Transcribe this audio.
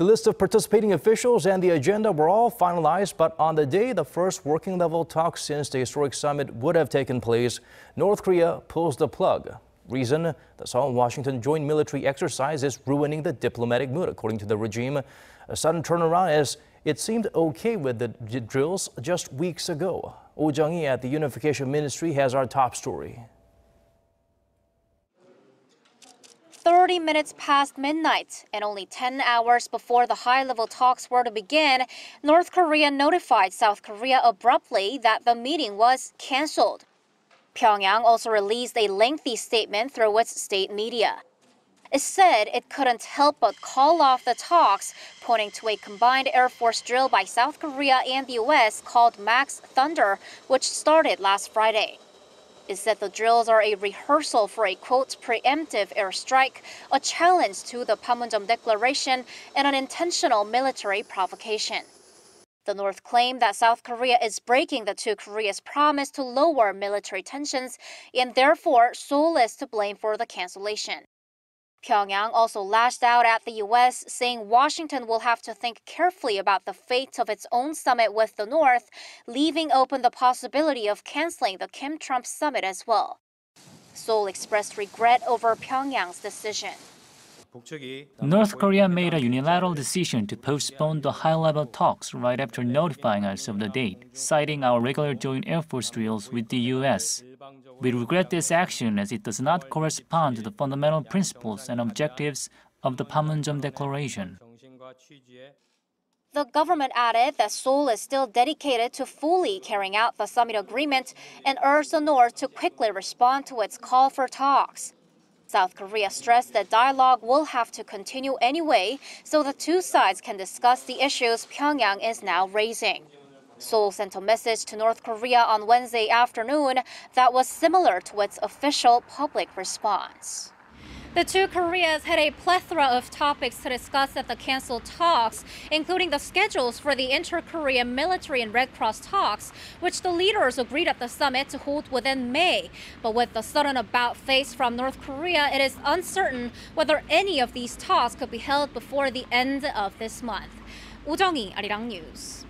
The list of participating officials and the agenda were all finalized, but on the day the first working level talks since the historic summit would have taken place, North Korea pulls the plug. Reason: the Seoul-Washington joint military exercise is ruining the diplomatic mood, according to the regime. A sudden turnaround as it seemed okay with the drills just weeks ago. Jung-hee at the Unification Ministry has our top story. 30 minutes past midnight, and only 10 hours before the high-level talks were to begin, North Korea notified South Korea abruptly that the meeting was canceled. Pyongyang also released a lengthy statement through its state media. It said it couldn't help but call off the talks, pointing to a combined Air Force drill by South Korea and the U.S. called Max Thunder, which started last Friday. It said the drills are a rehearsal for a, quote, preemptive airstrike, a challenge to the Panmunjom Declaration, and an intentional military provocation. The North claimed that South Korea is breaking the two Koreas' promise to lower military tensions, and therefore Seoul is to blame for the cancellation. Pyongyang also lashed out at the U.S., saying Washington will have to think carefully about the fate of its own summit with the North, leaving open the possibility of canceling the Kim-Trump summit as well. Seoul expressed regret over Pyongyang's decision. North Korea made a unilateral decision to postpone the high-level talks right after notifying us of the date, citing our regular joint Air Force drills with the U.S. We regret this action as it does not correspond to the fundamental principles and objectives of the Panmunjom Declaration. The government added that Seoul is still dedicated to fully carrying out the summit agreement and urged the North to quickly respond to its call for talks. South Korea stressed that dialogue will have to continue anyway, so the two sides can discuss the issues Pyongyang is now raising. Seoul sent a message to North Korea on Wednesday afternoon that was similar to its official public response. The two Koreas had a plethora of topics to discuss at the canceled talks, including the schedules for the inter-Korean military and Red Cross talks, which the leaders agreed at the summit to hold within May. But with the sudden about-face from North Korea, it is uncertain whether any of these talks could be held before the end of this month. Jung-hee, Arirang News.